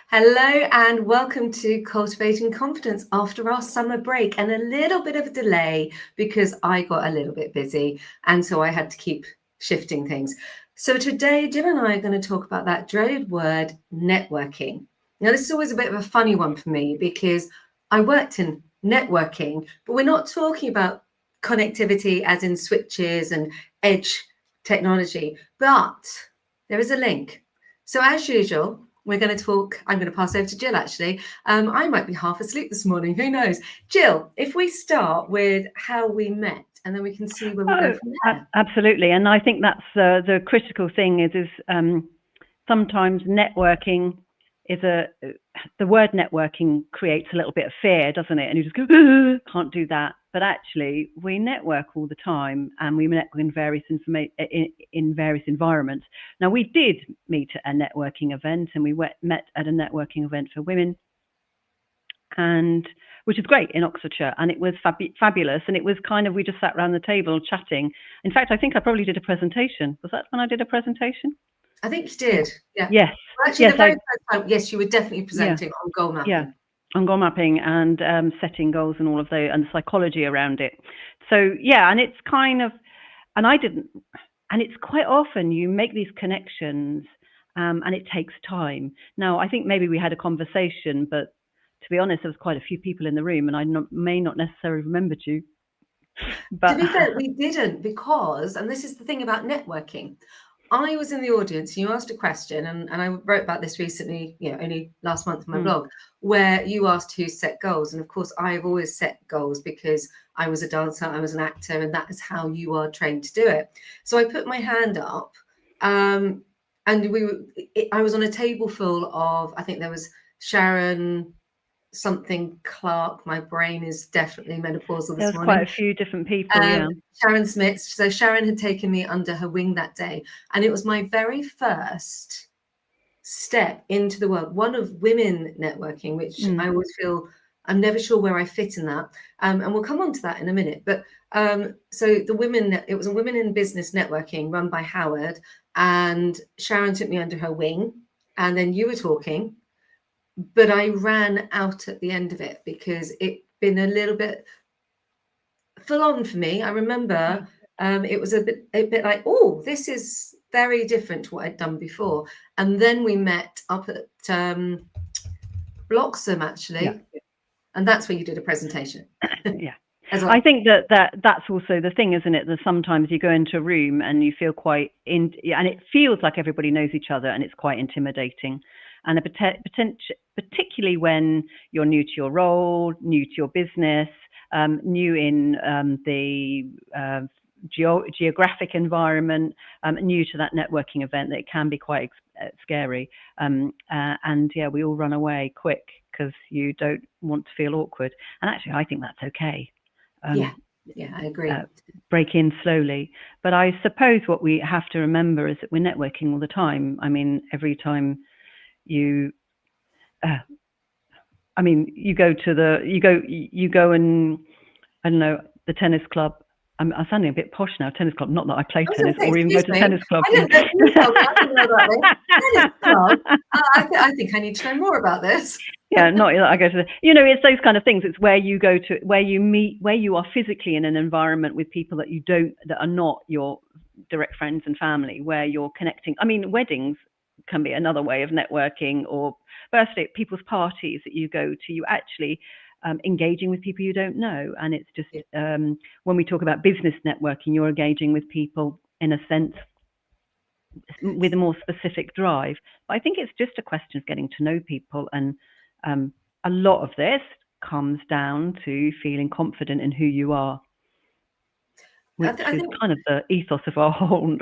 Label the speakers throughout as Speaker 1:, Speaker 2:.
Speaker 1: Hello and welcome to Cultivating Confidence after our summer break, and a little bit of a delay because I got a little bit busy and so I had to keep shifting things. So today Jill and I are going to talk about that dreaded word, networking. Now this is always a bit of a funny one for me because I worked in networking, but we're not talking about connectivity as in switches and edge technology, but there is a link. So as usual, we're going to talk. I'm going to pass over to Jill, actually. I might be half asleep this morning. Who knows? Jill, if we start with how we met, and then we can see where we go from there.
Speaker 2: Absolutely. And I think that's the critical thing is sometimes networking is the word networking creates a little bit of fear, doesn't it? And you just go, can't do that. But actually, we network all the time, and we network in various environments. Now, we did meet at a networking event, and we met at a networking event for women, and which is great in Oxfordshire, and it was fabulous. And it was kind of, we just sat around the table chatting. In fact, I think I probably did a presentation. Was that when I did a presentation?
Speaker 1: I think you did. Yeah.
Speaker 2: Yes.
Speaker 1: Well, actually, the very first time, yes, you were definitely presenting on goal mapping.
Speaker 2: Yeah, on goal mapping and setting goals and all of the and the psychology around it. So yeah, and it's kind of, and it's quite often you make these connections, and it takes time. Now, I think maybe we had a conversation, but to be honest, there was quite a few people in the room, and I may not necessarily remembered you.
Speaker 1: But to be fair, we didn't, because, and this is the thing about networking, I was in the audience, you asked a question, and I wrote about this recently, only last month on my blog, where you asked who set goals. And of course, I've always set goals because I was a dancer, I was an actor, and that is how you are trained to do it. So I put my hand up, and I was on a table full of, I think there was Sharon something Clark. My brain is definitely menopausal this morning.
Speaker 2: Quite a few different people.
Speaker 1: Sharon Smith. So Sharon had taken me under her wing that day, and it was my very first step into the world, one of women networking, which I always feel I'm never sure where I fit in that. And we'll come on to that in a minute. But so it was a women in business networking run by Howard, and Sharon took me under her wing, and then you were talking. But I ran out at the end of it because it'd been a little bit full on for me. I remember it was a bit like, oh, this is very different to what I'd done before. And then we met up at Bloxham, actually, and that's where you did a presentation.
Speaker 2: Yeah. I think that's also the thing, isn't it? That sometimes you go into a room and you feel quite and it feels like everybody knows each other, and it's quite intimidating. And particularly when you're new to your role, new to your business, new in the geographic environment, new to that networking event, that it can be quite scary. And yeah, we all run away quick because you don't want to feel awkward. And actually, I think that's okay.
Speaker 1: Yeah, I agree.
Speaker 2: Break in slowly. But I suppose what we have to remember is that we're networking all the time. I mean, every time you go and I don't know, the tennis club. I'm sounding a bit posh now. Tennis club, not that I play tennis or even go to tennis club.
Speaker 1: I don't know about this. Tennis club. I think I need to know more about this.
Speaker 2: Yeah, not that I go to it's those kind of things. It's where you go to, where you meet, where you are physically in an environment with people that that are not your direct friends and family, where you're connecting. I mean, weddings can be another way of networking, or birthday, people's parties that you go to. You actually engaging with people you don't know, and it's just when we talk about business networking, you're engaging with people in a sense with a more specific drive. But I think it's just a question of getting to know people, and a lot of this comes down to feeling confident in who you are, which is kind of the ethos of our whole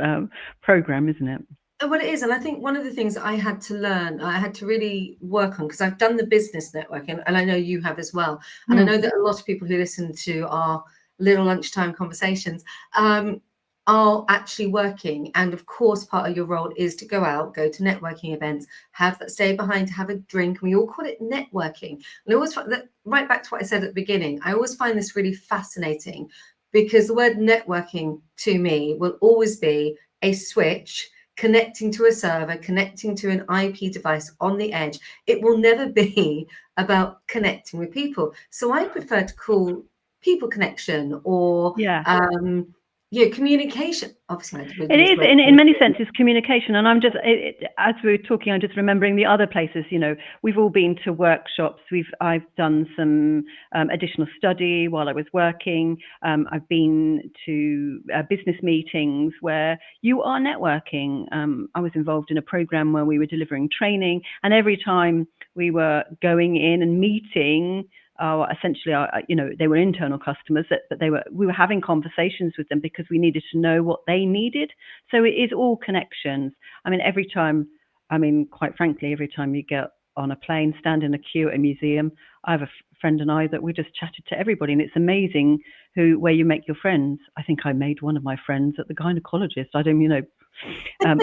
Speaker 2: program, isn't it?
Speaker 1: Well, it is. And I think one of the things that I had to learn, I had to really work on, because I've done the business networking, and I know you have as well. And I know that a lot of people who listen to our little lunchtime conversations are actually working. And of course, part of your role is to go out, go to networking events, have that stay behind to have a drink. We all call it networking. And I always find that, right back to what I said at the beginning, I always find this really fascinating, because the word networking to me will always be a switch connecting to a server, connecting to an IP device on the edge. It will never be about connecting with people. So I prefer to call people connection or
Speaker 2: Yeah.
Speaker 1: Communication. Obviously, I would
Speaker 2: It
Speaker 1: use
Speaker 2: is,
Speaker 1: the
Speaker 2: in many
Speaker 1: word
Speaker 2: senses, communication. And I'm just, as we were talking, I'm just remembering the other places. We've all been to workshops. I've done some additional study while I was working. I've been to business meetings where you are networking. I was involved in a program where we were delivering training, and every time we were going in and meeting essentially, they were internal customers, but we were having conversations with them because we needed to know what they needed. So it is all connections. Quite frankly, every time you get on a plane, stand in a queue at a museum, I have a friend and I that we just chatted to everybody, and it's amazing where you make your friends. I think I made one of my friends at the gynecologist.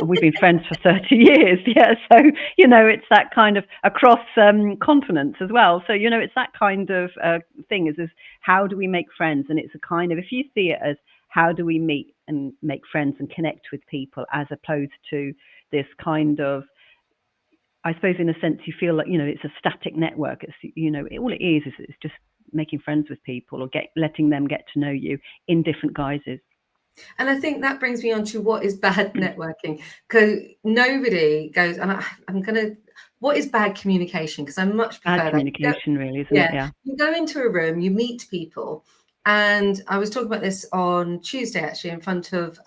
Speaker 2: We've been friends for 30 years. Yeah. So, it's that kind of across continents as well. So, it's that kind of thing is how do we make friends? And it's a kind of, if you see it as how do we meet and make friends and connect with people, as opposed to this kind of, I suppose in a sense you feel like, it's a static network. It's, all it is it's just making friends with people or letting them get to know you in different guises.
Speaker 1: And I think that brings me on to what is bad networking, because nobody goes, and what is bad communication? Because I much prefer
Speaker 2: Bad communication, really, isn't it? Yeah.
Speaker 1: You go into a room, you meet people, and I was talking about this on Tuesday, actually, in front of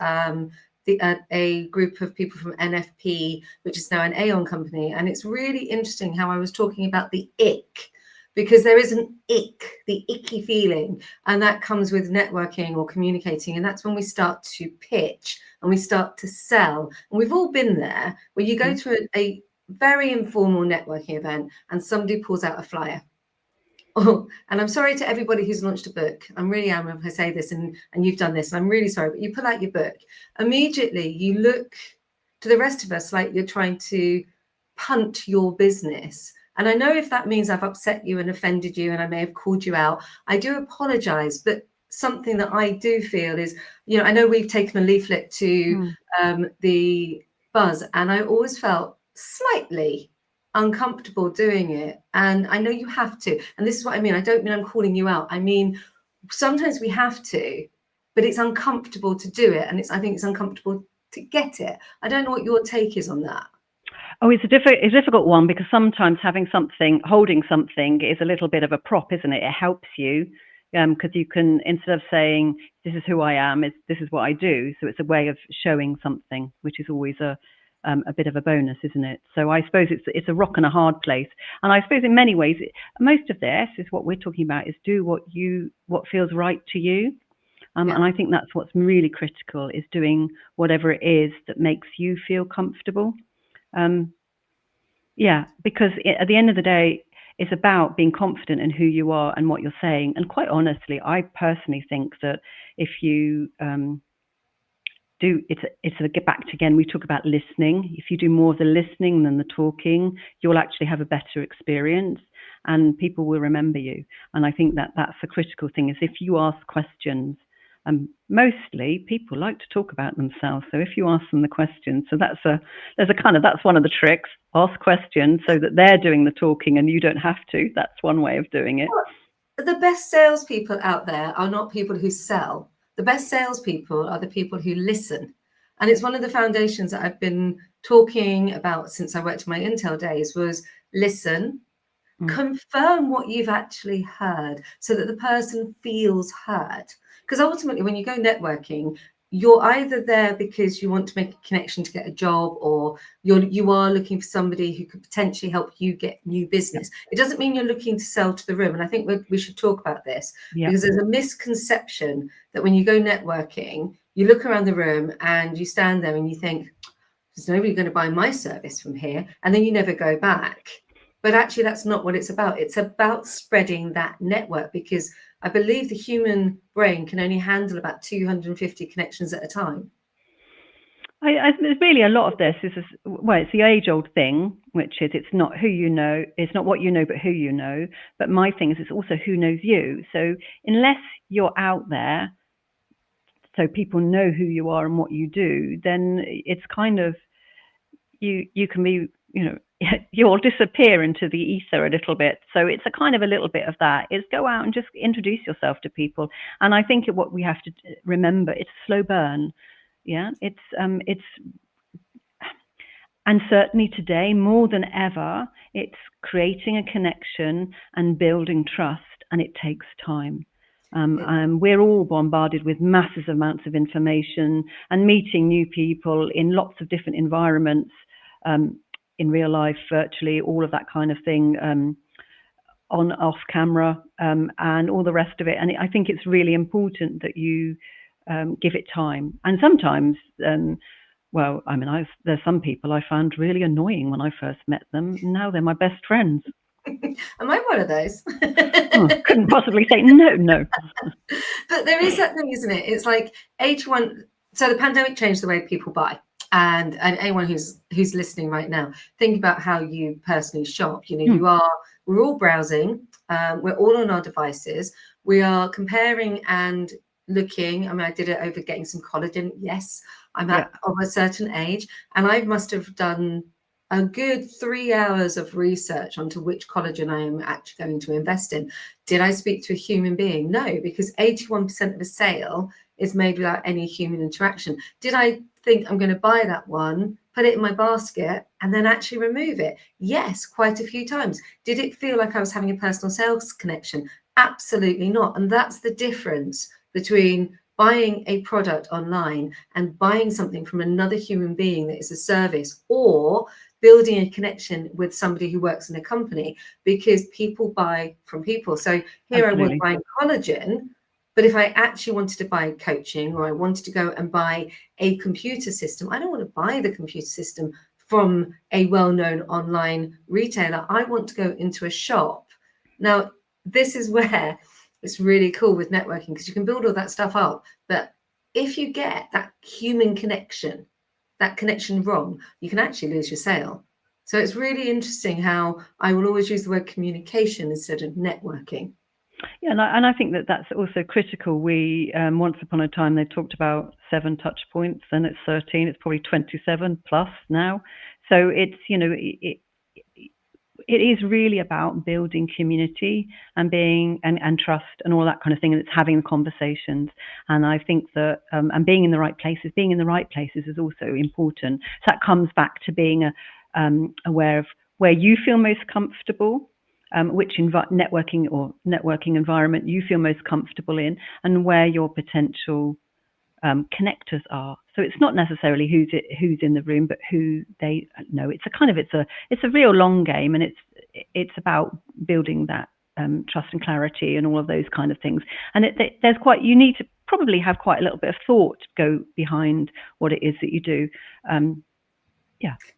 Speaker 1: a group of people from NFP, which is now an Aon company. And it's really interesting how I was talking about the ick, because there is an ick, the icky feeling, and that comes with networking or communicating. And that's when we start to pitch and we start to sell. And we've all been there, where you go to a very informal networking event and somebody pulls out a flyer. Oh, and I'm sorry to everybody who's launched a book. I really am if I say this, and you've done this, and I'm really sorry, but you pull out your book. Immediately you look to the rest of us like you're trying to punt your business. And I know if that means I've upset you and offended you and I may have called you out, I do apologize. But something that I do feel is, I know we've taken a leaflet to the Buzz, and I always felt slightly uncomfortable doing it. And I know you have to. And this is what I mean. I don't mean I'm calling you out. I mean, sometimes we have to, but it's uncomfortable to do it. And I think it's uncomfortable to get it. I don't know what your take is on that.
Speaker 2: Oh, it's a difficult one, because sometimes holding something is a little bit of a prop, isn't it? It helps you, because you can, instead of saying, this is who I am, this is what I do. So it's a way of showing something, which is always a bit of a bonus, isn't it? So I suppose it's a rock and a hard place. And I suppose in many ways, most of this is what we're talking about, is do what feels right to you. And I think that's what's really critical, is doing whatever it is that makes you feel comfortable. Because at the end of the day, it's about being confident in who you are and what you're saying. And quite honestly, I personally think that if you it's a get back to, again, we talk about listening. If you do more of the listening than the talking, you'll actually have a better experience and people will remember you. And I think that that's a critical thing, is if you ask questions, mostly people like to talk about themselves. So if you ask them the questions, so that's one of the tricks. Ask questions so that they're doing the talking and you don't have to. That's one way of doing it.
Speaker 1: The best salespeople out there are not people who sell. The best salespeople are the people who listen. And it's one of the foundations that I've been talking about since I worked in my Intel days, was listen, confirm what you've actually heard so that the person feels heard. Because ultimately, when you go networking, you're either there because you want to make a connection to get a job, or you are looking for somebody who could potentially help you get new business. It doesn't mean you're looking to sell to the room. And I think we should talk about this, because there's a misconception that when you go networking, you look around the room and you stand there and you think, there's nobody going to buy my service from here. And then you never go back. But actually, that's not what it's about. It's about spreading that network, because I believe the human brain can only handle about 250 connections at a time.
Speaker 2: There's really a lot of this. It's the age-old thing, which is it's not who you know, it's not what you know, but who you know. But my thing is, it's also who knows you. So unless you're out there, so people know who you are and what you do, then it's kind of, you can be, you'll disappear into the ether a little bit. So it's a kind of a little bit of that. It's go out and just introduce yourself to people. And I think what we have to remember, it's a slow burn. Yeah, it's and certainly today more than ever, it's creating a connection and building trust, and it takes time. We're all bombarded with massive amounts of information and meeting new people in lots of different environments, in real life, virtually, all of that kind of thing, on, off camera, and all the rest of it. And I think it's really important that you give it time. And sometimes, well, I mean, there's some people I found really annoying when I first met them. Now they're my best friends.
Speaker 1: Am I one of those?
Speaker 2: Couldn't possibly say no.
Speaker 1: But there is that thing, isn't it? It's like 81. So the pandemic changed the way people buy. And anyone who's listening right now, think about how you personally shop. We're all browsing. We're all on our devices. We are comparing and looking. I mean, I did it over getting some collagen. Yes, I'm of a certain age, and I must have done a good 3 hours of research onto which collagen I am actually going to invest in. Did I speak to a human being? No, because 81% of a sale is made without any human interaction. Did I think I'm going to buy that one, put it in my basket, and then actually remove it? Yes, quite a few times. Did it feel like I was having a personal sales connection? Absolutely not. And that's the difference between buying a product online and buying something from another human being that is a service, or building a connection with somebody who works in a company, because people buy from people. So here Absolutely. I was buying collagen, but if I actually wanted to buy coaching, or I wanted to go and buy a computer system, I don't want to buy the computer system from a well-known online retailer. I want to go into a shop. Now, this is where it's really cool with networking, because you can build all that stuff up. But if you get that human connection, that connection wrong, you can actually lose your sale. So it's really interesting how I will always use the word communication instead of networking.
Speaker 2: Yeah, and I think that's also critical. We once upon a time they talked about 7 touch points, and it's 13. It's probably 27 plus now. So it's it is really about building community and being and trust and all that kind of thing, and it's having conversations. And I think that and being in the right places is also important. So that comes back to being aware of where you feel most comfortable, which networking environment you feel most comfortable in, and where your potential connectors are. So it's not necessarily who's in the room, but who they know. It's a real long game, and it's about building that trust and clarity and all of those kind of things. And you need to probably have quite a little bit of thought to go behind what it is that you do.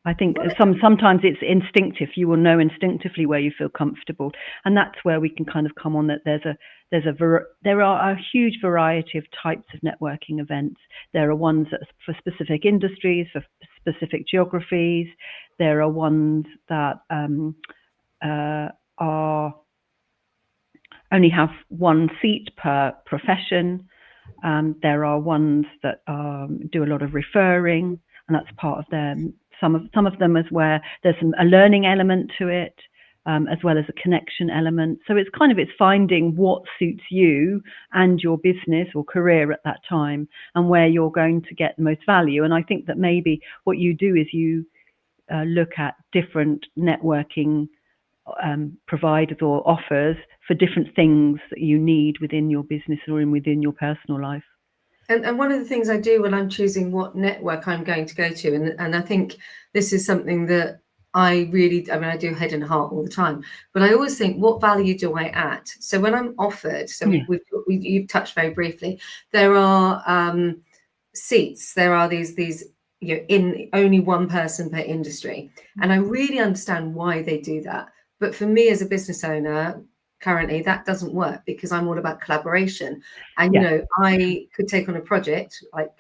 Speaker 2: I think sometimes it's instinctive. You will know instinctively where you feel comfortable, and that's where we can kind of come on that there are a huge variety of types of networking events. There are ones that are for specific industries, for specific geographies. There are ones that are only have one seat per profession. There are ones that do a lot of referring, and that's part of them. Some of them is where there's a learning element to it, as well as a connection element. So it's finding what suits you and your business or career at that time, and where you're going to get the most value. And I think that maybe what you do is you look at different networking providers or offers for different things that you need within your business or within your personal life.
Speaker 1: And one of the things I do when I'm choosing what network I'm going to go to, and I think this is something that I do head and heart all the time, but I always think, what value do I add? So when I'm offered, you've touched very briefly, there are seats, there are these in only one person per industry, and I really understand why they do that. But for me as a business owner, currently that doesn't work, because I'm all about collaboration. And I could take on a project like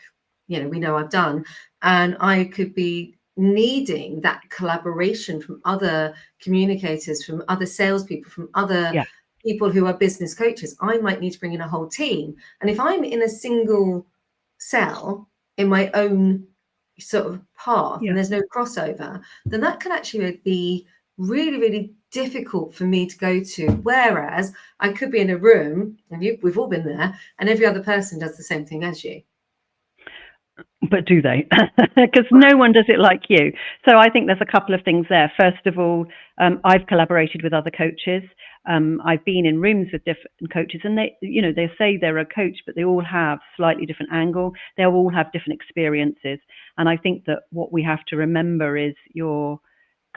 Speaker 1: we know I've done, and I could be needing that collaboration from other communicators, from other salespeople, from other people who are business coaches. I might need to bring in a whole team, and if I'm in a single cell in my own sort of path
Speaker 2: Yeah.
Speaker 1: and there's no crossover, then that can actually be really, really difficult for me to go to. Whereas I could be in a room, and we've all been there, and every other person does the same thing as you.
Speaker 2: But do they? Because no one does it like you. So I think there's a couple of things there. First of all, I've collaborated with other coaches. I've been in rooms with different coaches, and they say they're a coach, but they all have slightly different angle. They all have different experiences. And I think that what we have to remember is your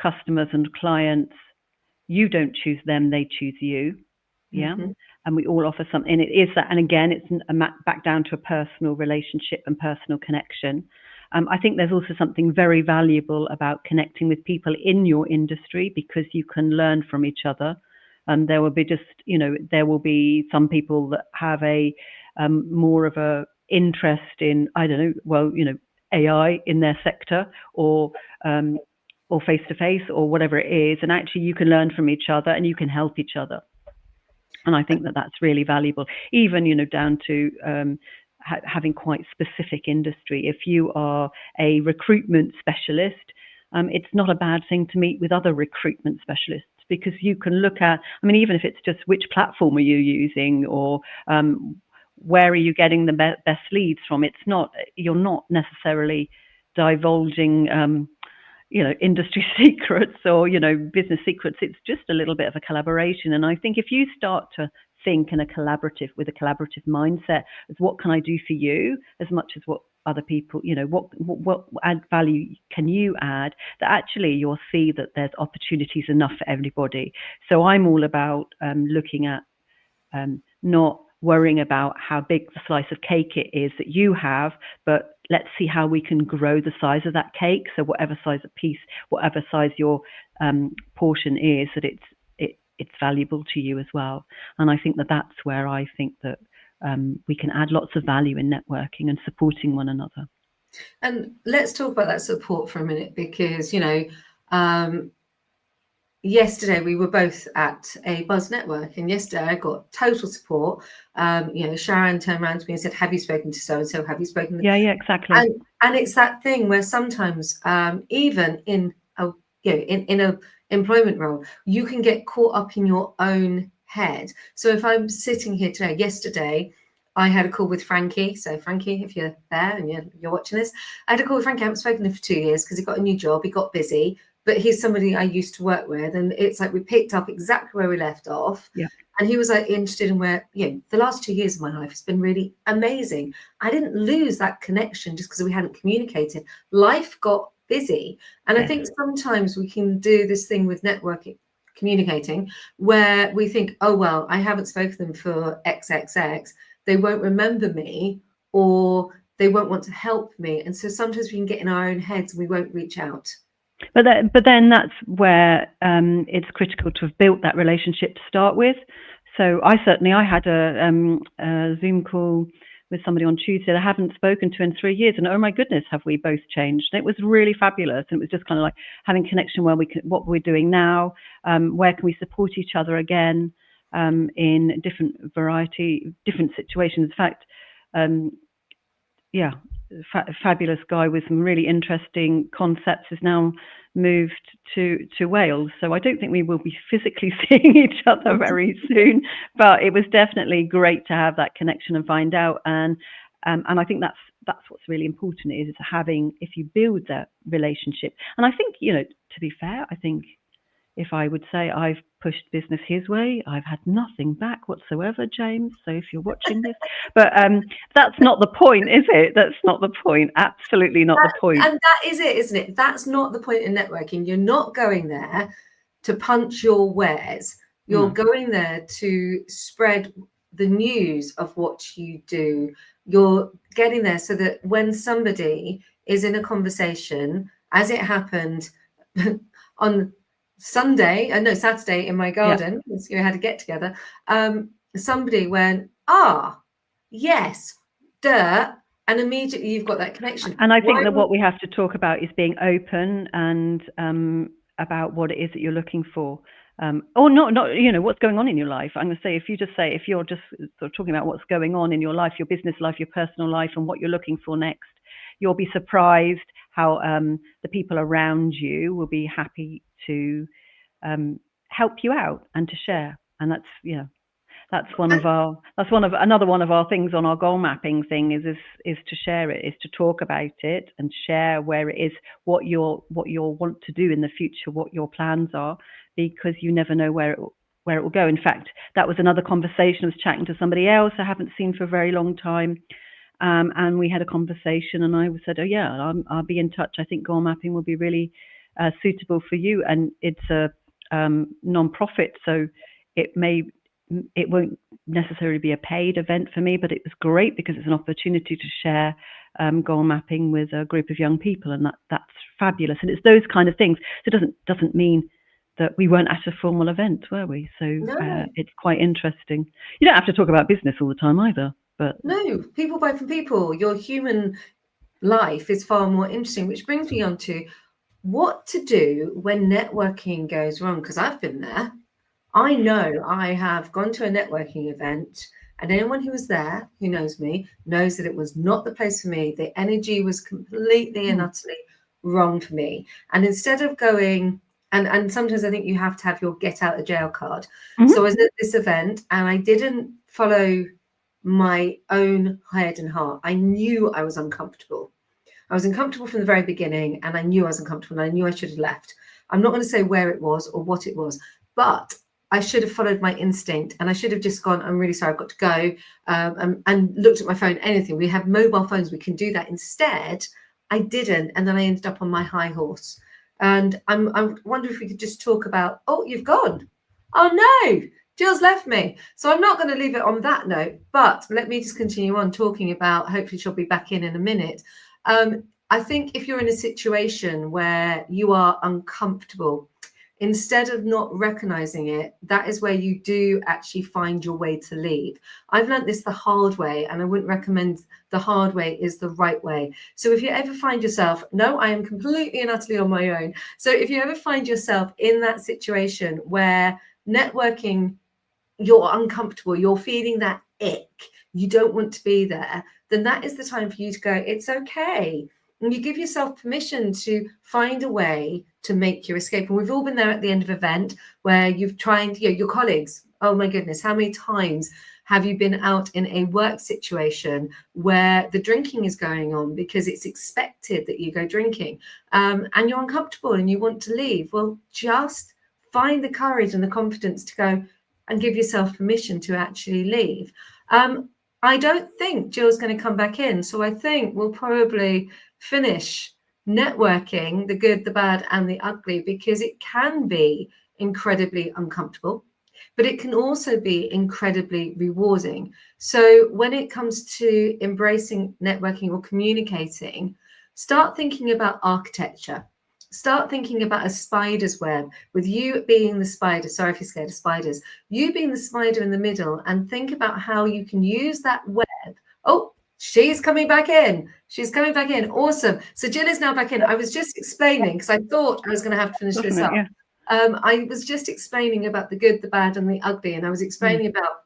Speaker 2: customers and clients, you don't choose them, they choose you. Yeah. Mm-hmm. And we all offer something. And it is that. And again, it's back down to a personal relationship and personal connection. I think there's also something very valuable about connecting with people in your industry, because you can learn from each other. There will be there will be some people that have a more of a interest in, I don't know, AI in their sector, or face-to-face, or whatever it is. And actually you can learn from each other and you can help each other. And I think that that's really valuable, even, down to having quite specific industry. If you are a recruitment specialist, it's not a bad thing to meet with other recruitment specialists, because you can look at, even if it's just which platform are you using, or where are you getting the best leads from? You're not necessarily divulging industry secrets or, business secrets. It's just a little bit of a collaboration. And I think if you start to think with a collaborative mindset, as what can I do for you, as much as what other people, what add value can you add, that actually you'll see that there's opportunities enough for everybody. So I'm all about looking at not worrying about how big the slice of cake it is that you have, but let's see how we can grow the size of that cake. So whatever size of piece, whatever size your portion is, that it's valuable to you as well. And I think that that's where I think that we can add lots of value in networking and supporting one another.
Speaker 1: And let's talk about that support for a minute, because yesterday we were both at a Buzz Network, and yesterday I got total support. Sharon turned around to me and said, "Have you spoken to so and so? Have you spoken to?"
Speaker 2: Yeah, exactly.
Speaker 1: And it's that thing where sometimes, even in a in a employment role, you can get caught up in your own head. So if I'm sitting here today, yesterday I had a call with Frankie. So Frankie, if you're there and you're watching this, I had a call with Frankie. I haven't spoken to him for 2 years because he got a new job. He got busy. But he's somebody I used to work with, and it's like we picked up exactly where we left off.
Speaker 2: Yeah.
Speaker 1: And he was like interested in where, the last 2 years of my life has been really amazing. I didn't lose that connection just because we hadn't communicated. Life got busy. And I think sometimes we can do this thing with networking, communicating, where we think, oh, well, I haven't spoken to them for XXX. They won't remember me, or they won't want to help me. And so sometimes we can get in our own heads and we won't reach out.
Speaker 2: But then that's where it's critical to have built that relationship to start with. So I had a Zoom call with somebody on Tuesday that I haven't spoken to in 3 years, and oh my goodness, have we both changed? And it was really fabulous, and it was just kind of like having connection where what we're doing now, where can we support each other again in different situations. In fact, fabulous guy with some really interesting concepts has now moved to Wales. So I don't think we will be physically seeing each other very soon, but it was definitely great to have that connection and find out. And I think that's what's really important, is having, if you build that relationship. And I think, to be fair, I think if I would say I've pushed business his way, I've had nothing back whatsoever, James. So if you're watching this, but that's not the point, is it? That's not the point. Absolutely not the point.
Speaker 1: And that is it, isn't it? That's not the point in networking. You're not going there to punch your wares. You're going there to spread the news of what you do. You're getting there so that when somebody is in a conversation, as it happened on Saturday in my garden, we had to get together. Somebody went, yes, duh, and immediately you've got that connection.
Speaker 2: And I think that what we have to talk about is being open and about what it is that you're looking for, or not, what's going on in your life. I'm going to say, if you're just sort of talking about what's going on in your life, your business life, your personal life, and what you're looking for next, you'll be surprised how the people around you will be happy to help you out and to share. And that's another one of our things on our goal mapping thing is to share it, is to talk about it and share where it is, what you'll want to do in the future, what your plans are, because you never know where it will go. In fact, that was another conversation. I was chatting to somebody else I haven't seen for a very long time, and we had a conversation, and I said, "Oh yeah, I'll be in touch. I think goal mapping will be really suitable for you." And it's a non-profit, so it won't necessarily be a paid event for me, but it was great because it's an opportunity to share goal mapping with a group of young people, and that's fabulous. And it's those kind of things. So it doesn't mean that we weren't at a formal event, were we? So
Speaker 1: No.
Speaker 2: it's quite interesting. You don't have to talk about business all the time either, but
Speaker 1: No, people buy from people. Your human life is far more interesting, which brings me on to what to do when networking goes wrong, because I've been there. I know I have gone to a networking event, and anyone who was there, who knows me, knows that it was not the place for me. The energy was completely and utterly wrong for me. And instead of going, and sometimes I think you have to have your get out of jail card. So I was at this event and I didn't follow my own head and heart. I knew I was uncomfortable. I was uncomfortable from the very beginning, and I knew I was uncomfortable, and I knew I should have left. I'm not going to say where it was or what it was, but I should have followed my instinct, and I should have just gone, I'm really sorry, I've got to go, and looked at my phone, anything. We have mobile phones, we can do that. Instead, I didn't, and then I ended up on my high horse. And I wonder if we could just talk about, oh, you've gone. Oh, no, Jill's left me. So I'm not going to leave it on that note, but let me just continue on talking about, hopefully she'll be back in a minute. I think if you're in a situation where you are uncomfortable, instead of not recognizing it, that is where you do actually find your way to leave. I've learned this the hard way, and I wouldn't recommend the hard way is the right way. So if you ever find yourself, no, I am completely and utterly on my own. So if you ever find yourself in that situation where networking, you're uncomfortable, you're feeling that ick, you don't want to be there, then that is the time for you to go, it's okay. And you give yourself permission to find a way to make your escape. And we've all been there at the end of an event where you've tried, your colleagues, oh my goodness, how many times have you been out in a work situation where the drinking is going on because it's expected that you go drinking, and you're uncomfortable and you want to leave? Well, just find the courage and the confidence to go and give yourself permission to actually leave. I don't think Jill's going to come back in, so I think we'll probably finish networking, the good, the bad, and the ugly, because it can be incredibly uncomfortable, but it can also be incredibly rewarding. So when it comes to embracing networking or communicating, start thinking about architecture. Start thinking about a spider's web, with you being the spider. Sorry if you're scared of spiders. You being the spider in the middle, and think about how you can use that web. Oh, she's coming back in. She's coming back in. Awesome. So Jill is now back in. I was just explaining, because I thought I was going to have to finish this up.
Speaker 2: Yeah.
Speaker 1: I was just explaining about the good, the bad, and the ugly. And I was explaining about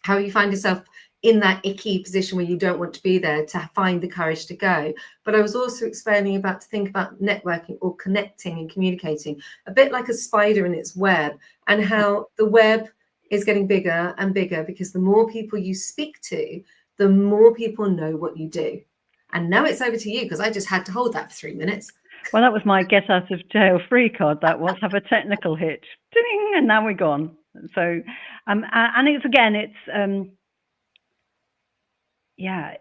Speaker 1: how you find yourself in that icky position where you don't want to be there, to find the courage to go. But I was also explaining about to think about networking or connecting and communicating a bit like a spider in its web, and how the web is getting bigger and bigger, because the more people you speak to, the more people know what you do. And now it's over to you, because I just had to hold that for 3 minutes.
Speaker 2: Well, that was my get out of jail free card. That was, have a technical hitch, ding, and now we're gone. So, and it's again, it's yeah.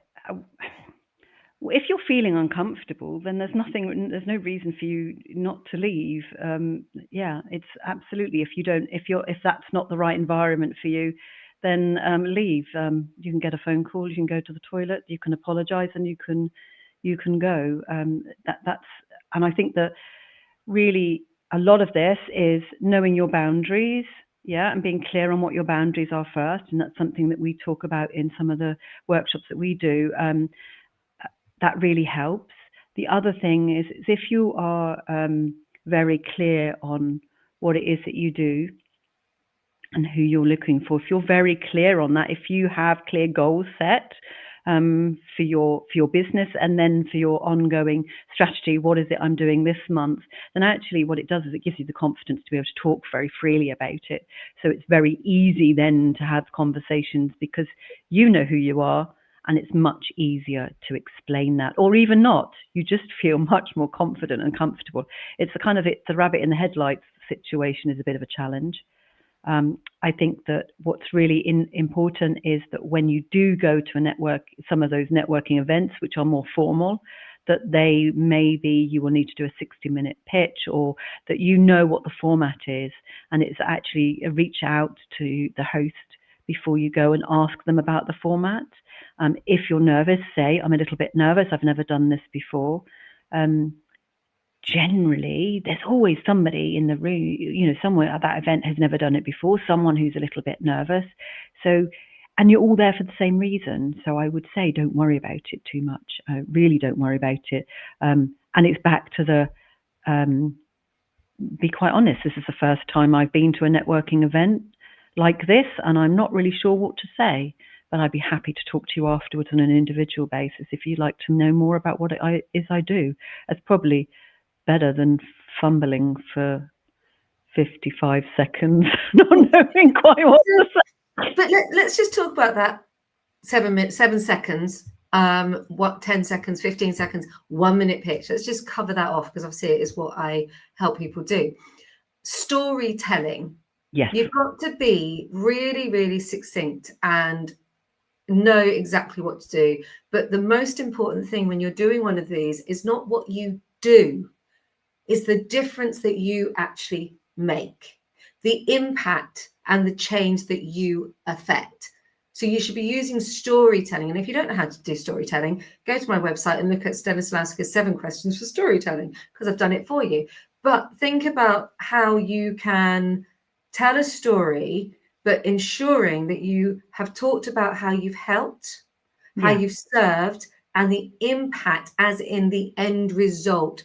Speaker 2: If you're feeling uncomfortable, then there's no reason for you not to leave. Yeah, it's absolutely. If that's not the right environment for you, then leave. You can get a phone call, you can go to the toilet, you can apologize, and you can go. And I think that really a lot of this is knowing your boundaries. Yeah, and being clear on what your boundaries are first. And that's something that we talk about in some of the workshops that we do. That really helps. The other thing is if you are very clear on what it is that you do and who you're looking for, if you're very clear on that, if you have clear goals set, for your business, and then for your ongoing strategy, what is it I'm doing this month? Then actually what it does is it gives you the confidence to be able to talk very freely about it. So it's very easy then to have conversations because you know who you are, and it's much easier to explain that, or even not. You just feel much more confident and comfortable. It's the rabbit in the headlights situation is a bit of a challenge. I think that what's really important is that when you do go to some of those networking events, which are more formal, that you will need to do a 60-minute pitch, or that you know what the format is, and it's actually reach out to the host before you go and ask them about the format. If you're nervous, say, I'm a little bit nervous, I've never done this before. Generally, there's always somebody in the room, somewhere at that event has never done it before, someone who's a little bit nervous. So, and you're all there for the same reason. So I would say, don't worry about it too much. Really don't worry about it. And it's back to be quite honest, this is the first time I've been to a networking event like this, and I'm not really sure what to say, but I'd be happy to talk to you afterwards on an individual basis if you'd like to know more about what it is I do. It's probably better than fumbling for 55 seconds, not knowing quite what to say.
Speaker 1: But let's just talk about that 7 seconds, 10 seconds, 15 seconds, 1 minute pitch. Let's just cover that off, because obviously it is what I help people do. Storytelling.
Speaker 2: Yes.
Speaker 1: You've got to be really, really succinct and know exactly what to do. But the most important thing when you're doing one of these is not what you do, is the difference that you actually make, the impact and the change that you affect. So you should be using storytelling. And if you don't know how to do storytelling, go to my website and look at Stanislawska's 7 questions for storytelling, because I've done it for you. But think about how you can tell a story, but ensuring that you have talked about how you've helped, how you've served, and the impact as in the end result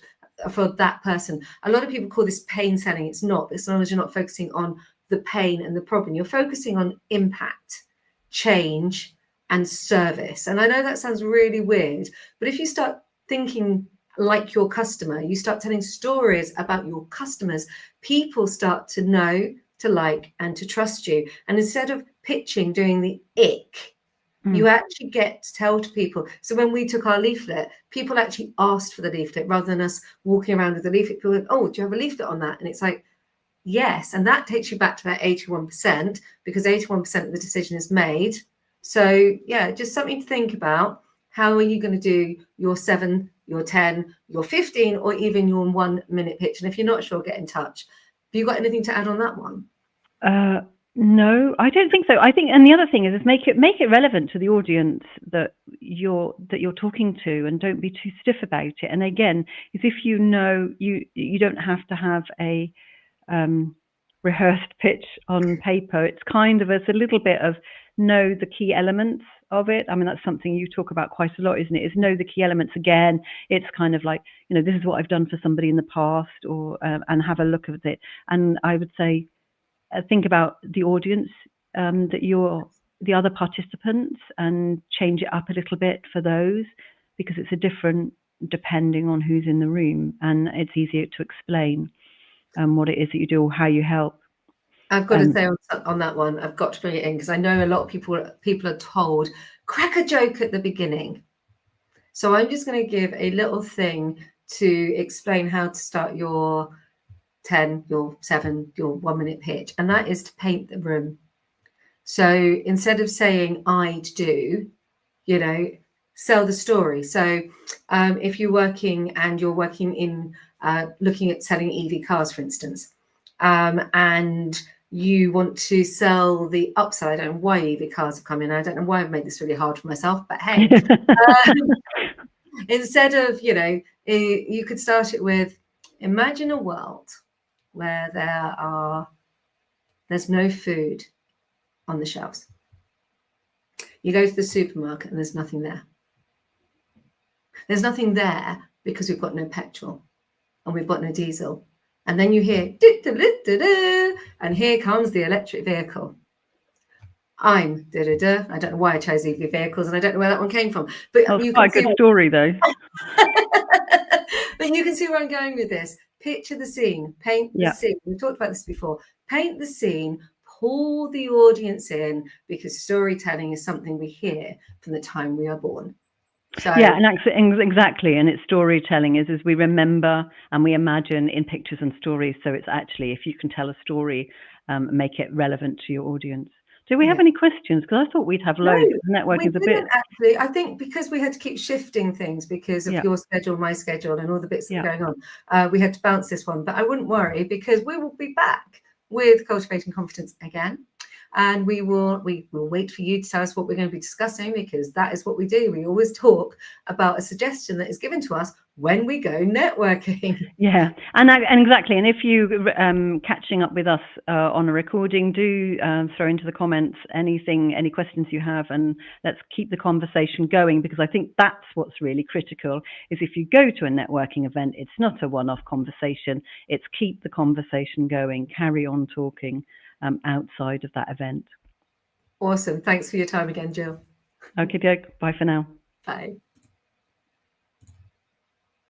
Speaker 1: for that person. A lot of people call this pain selling. It's not, as long as you're not focusing on the pain and the problem. You're focusing on impact, change, and service. And I know that sounds really weird, but if you start thinking like your customer, you start telling stories about your customers, people start to know, to like, and to trust you. And instead of pitching, doing the ick, you actually get to tell to people. So when we took our leaflet, people actually asked for the leaflet rather than us walking around with the leaflet. People went, oh, do you have a leaflet on that? And it's like, yes. And that takes you back to that 81%, because 81% of the decision is made. So yeah, just something to think about. How are you going to do your 7, your 10, your 15, or even your 1 minute pitch? And if you're not sure, get in touch. Have you got anything to add on that one?
Speaker 2: No, I don't think so. I think, and the other thing is make it relevant to the audience that you're talking to, and don't be too stiff about it. And again, is if you know you don't have to have a rehearsed pitch on paper. It's a little bit of know the key elements of it. I mean, that's something you talk about quite a lot, isn't it? Is know the key elements. Again, it's kind of like, this is what I've done for somebody in the past, or and have a look at it. And I would say, think about the audience, that you're the other participants, and change it up a little bit for those, because it's a different depending on who's in the room, and it's easier to explain what it is that you do or how you help.
Speaker 1: I've got to say on that one, I've got to bring it in, because I know a lot of people are told, crack a joke at the beginning. So I'm just going to give a little thing to explain how to start your 10, your 7, your 1 minute pitch, and that is to paint the room. So instead of saying I'd do, sell the story. So if you're working in looking at selling EV cars, for instance, and you want to sell the upside. I don't know why EV cars have come in. I don't know why I've made this really hard for myself, but hey, instead of, you could start it with, imagine a world where there's no food on the shelves. You go to the supermarket and there's nothing there. There's nothing there because we've got no petrol and we've got no diesel. And then you hear, and here comes the electric vehicle. I'm da-da-da. I don't know why I chose EV vehicles, and I don't know where that one came from. But
Speaker 2: That's
Speaker 1: you
Speaker 2: quite
Speaker 1: can
Speaker 2: a good
Speaker 1: see,
Speaker 2: story, though.
Speaker 1: but you can see where I'm going with this. Picture the scene, paint the
Speaker 2: Yeah.
Speaker 1: scene. We've talked about this before. Paint the scene, pull the audience in, because storytelling is something we hear from the time we are born. So
Speaker 2: Yeah, and exactly. And it's storytelling is we remember and we imagine in pictures and stories. So it's actually, if you can tell a story, make it relevant to your audience. Do we have any questions? Because I thought we'd have
Speaker 1: no,
Speaker 2: loads.
Speaker 1: we
Speaker 2: Networking's a bit.
Speaker 1: didn't actually. I think because we had to keep shifting things because of
Speaker 2: Yeah.
Speaker 1: your schedule, my schedule, and all the bits that
Speaker 2: Yeah.
Speaker 1: are going on, we had to bounce this one. But I wouldn't worry, because we will be back with Cultivating Confidence again. And we will wait for you to tell us what we're going to be discussing, because that is what we do. We always talk about a suggestion that is given to us when we go networking.
Speaker 2: Yeah, and exactly. And if you catching up with us on a recording, do throw into the comments any questions you have, and let's keep the conversation going, because I think that's what's really critical. Is if you go to a networking event, it's not a one-off conversation. It's keep the conversation going, carry on talking outside of that event.
Speaker 1: Awesome. Thanks for your time again, Jill.
Speaker 2: Okay, doke. Bye for now.
Speaker 1: Bye.